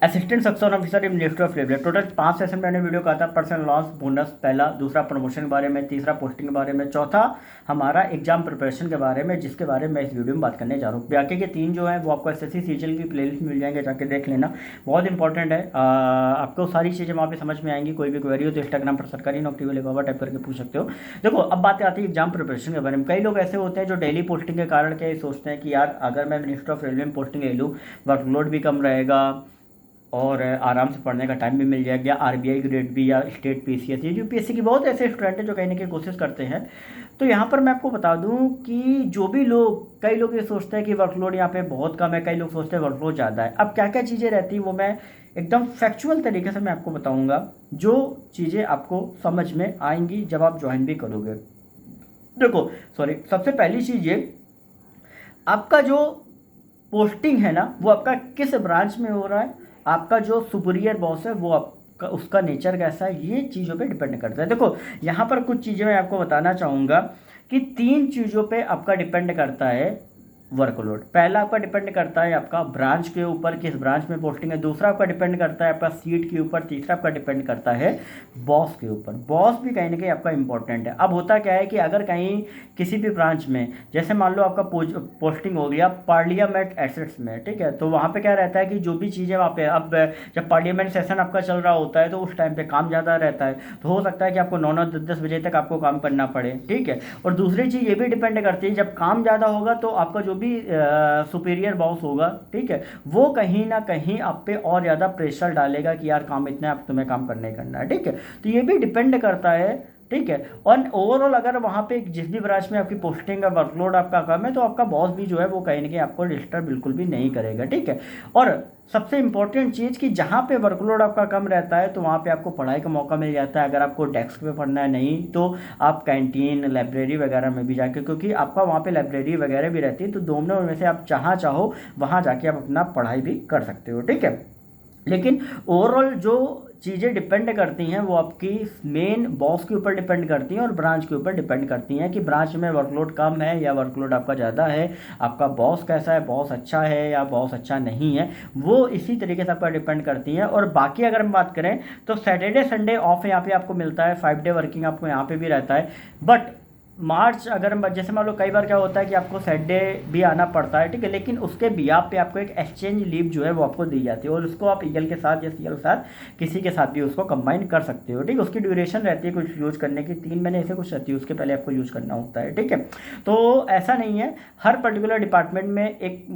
Assistant section officer in ministry of railway. Total 5 session मैंने video कहा था। Personal loss, bonus पहला, दूसरा प्रमोशन के बारे में, तीसरा पोस्टिंग के बारे में, चौथा हमारा एग्जाम प्रिपरेशन के बारे में, जिसके बारे में इस वीडियो में बात करने जा रहा हूँ। बाकी के 3 जो है वो आपको एसएससी सीजीएल की प्लेलिस्ट मिल जाएंगे, जाके देख लेना, बहुत इंपॉर्टेंट है। आपको सारी चीज़ें वहाँ पे समझ में आएंगी। कोई भी क्वेरी हो तो इंस्टाग्राम पर सरकारी नौकरी वाले बाबा टाइप करके पूछ सकते हो। देखो अब बात आती है एग्जाम प्रिपरेशन के बारे में। कई लोग ऐसे होते हैं जो डेली पोस्टिंग के कारण क्या सोचते हैं कि यार अगर मैं मिनिस्ट्री ऑफ रेलवे में पोस्टिंग ले लूँ, वर्कलोड भी कम रहेगा और आराम से पढ़ने का टाइम भी मिल जाएगा, आरबीआई ग्रेड भी या स्टेट पीसीएस या यूपीएससी की बहुत ऐसे स्टूडेंट हैं जो कहीं ना कहीं कोशिश करते हैं। तो यहाँ पर मैं आपको बता दूं कि जो भी लोग, कई लोग ये सोचते हैं कि वर्कलोड यहाँ पे बहुत कम है, कई लोग सोचते हैं वर्कलोड ज़्यादा है। अब क्या क्या चीज़ें रहती हैं वो मैं एकदम फैक्चुअल तरीके से मैं आपको बताऊँगा, जो चीज़ें आपको समझ में आएंगी जब आप ज्वाइन भी करोगे। देखो सबसे पहली चीज़ ये, आपका जो पोस्टिंग है ना वो आपका किस ब्रांच में हो रहा है, आपका जो सुपीरियर बॉस है वो आपका उसका नेचर कैसा है, ये चीज़ों पे डिपेंड करता है। देखो यहाँ पर कुछ चीज़ें मैं आपको बताना चाहूँगा कि 3 चीज़ों पे आपका डिपेंड करता है वर्कलोड। पहला आपका डिपेंड करता है आपका ब्रांच के ऊपर, किस ब्रांच में पोस्टिंग है। दूसरा आपका डिपेंड करता है आपका सीट के ऊपर। तीसरा आपका डिपेंड करता है बॉस के ऊपर। बॉस भी कहीं ना कहीं आपका इंपॉर्टेंट है। अब होता क्या है कि अगर कहीं किसी भी ब्रांच में, जैसे मान लो आपका पोस्टिंग हो गया पार्लियामेंट एसेट्स में, ठीक है, तो वहाँ पे क्या रहता है कि जो भी चीज़ें वहाँ पे, अब जब पार्लियामेंट सेशन आपका चल रहा होता है तो उस टाइम पे काम ज़्यादा रहता है, तो हो सकता है कि आपको 9-9 10-10 बजे तक आपको काम करना पड़े, ठीक है। और दूसरी चीज़ ये भी डिपेंड करती है, जब काम ज़्यादा होगा तो आपका जो भी सुपीरियर बॉस होगा, ठीक है, वो कहीं ना कहीं आप पे और ज़्यादा प्रेशर डालेगा कि यार काम इतना आप तुम्हें काम करना ही करना है, ठीक है। तो ये भी डिपेंड करता है, ठीक है। और ओवरऑल अगर वहाँ पे जिस भी ब्रांच में आपकी पोस्टिंग का वर्कलोड आपका कम है तो आपका बॉस भी जो है वो कहीं ना कहीं आपको डिस्टर्ब बिल्कुल भी नहीं करेगा, ठीक है। और सबसे इंपॉर्टेंट चीज़ कि जहाँ पे वर्कलोड आपका कम रहता है तो वहाँ पे आपको पढ़ाई का मौका मिल जाता है। अगर आपको डेस्क पे पढ़ना है नहीं तो आप कैंटीन, लाइब्रेरी वगैरह में भी जाके, क्योंकि आपका वहाँ पे लाइब्रेरी वगैरह भी रहती है, तो दोनों में से आप जहाँ चाहो वहाँ जाके आप अपना पढ़ाई भी कर सकते हो, ठीक है। लेकिन ओवरऑल जो चीज़ें डिपेंड करती हैं वो आपकी मेन बॉस के ऊपर डिपेंड करती हैं और ब्रांच के ऊपर डिपेंड करती हैं कि ब्रांच में वर्कलोड कम है या वर्कलोड आपका ज़्यादा है, आपका बॉस कैसा है, बॉस अच्छा है या बॉस अच्छा नहीं है, वो इसी तरीके से आपका डिपेंड करती हैं। और बाकी अगर हम बात करें तो सैटरडे संडे ऑफ यहाँ पे आपको मिलता है, 5 डे वर्किंग आपको यहाँ पे भी रहता है। बट मार्च अगर हम जैसे मान लो कई बार क्या होता है कि आपको सैटरडे भी आना पड़ता है, ठीक है, लेकिन उसके बिहाफ पे आपको एक एक्सचेंज लीव जो है वो आपको दी जाती है और उसको आप ईएल के साथ या सीएल के साथ किसी के साथ भी उसको कंबाइन कर सकते हो, ठीक है। उसकी ड्यूरेशन रहती है कुछ यूज़ करने की, 3 महीने ऐसे कुछ रहती है, उसके पहले आपको यूज़ करना होता है, ठीक है। तो ऐसा नहीं है, हर पर्टिकुलर डिपार्टमेंट में एक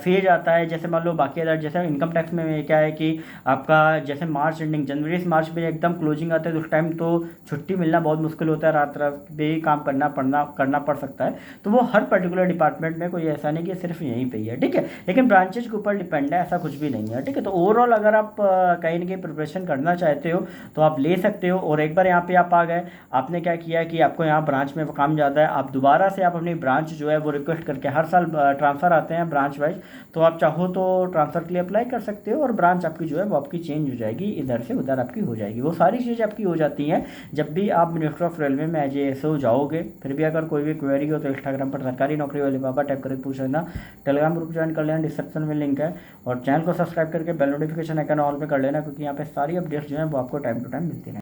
फेज आता है। जैसे मान लो बाकी अदर, जैसे इनकम टैक्स में क्या है कि आपका जैसे मार्च एंडिंग, जनवरी से मार्च में एकदम क्लोजिंग आता है तो उस टाइम तो छुट्टी मिलना बहुत मुश्किल होता है, रात रात भी काम करना पड़ सकता है। तो वो हर पर्टिकुलर डिपार्टमेंट में, कोई ऐसा नहीं कि सिर्फ यहीं पे ही है, ठीक है। लेकिन ब्रांचेज के ऊपर डिपेंड है, ऐसा कुछ भी नहीं है, ठीक है। तो ओवरऑल अगर आप कहीं ना कहीं प्रिपरेशन करना चाहते हो तो आप ले सकते हो। और एक बार यहाँ पे आप आ गए, आपने क्या किया कि आपको यहाँ ब्रांच में काम ज़्यादा है, आप दोबारा से आप अपनी ब्रांच जो है वो रिक्वेस्ट करके, हर साल ट्रांसफ़र आते हैं ब्रांच वाइज, तो आप चाहो तो ट्रांसफ़र के लिए अप्लाई कर सकते हो और ब्रांच आपकी जो है वो आपकी चेंज हो जाएगी, इधर से उधर आपकी हो जाएगी। वो सारी चीज़ें आपकी हो जाती हैं जब भी आप मिनिस्ट्री ऑफ रेलवे में एज ए एसओ जाओगे। फिर भी अगर कोई भी क्वेरी हो तो इंस्टाग्राम पर सरकारी नौकरी वाले बाबा टाइप करके पूछ लेना। टेलीग्राम ग्रुप ज्वाइन कर लेना, डिस्क्रिप्शन में लिंक है। और चैनल को सब्सक्राइब करके बेल नोटिफिकेशन आइकन ऑल पे कर लेना, क्योंकि यहाँ पे सारी अपडेट्स जो है वो आपको टाइम टू टाइम मिलती हैं।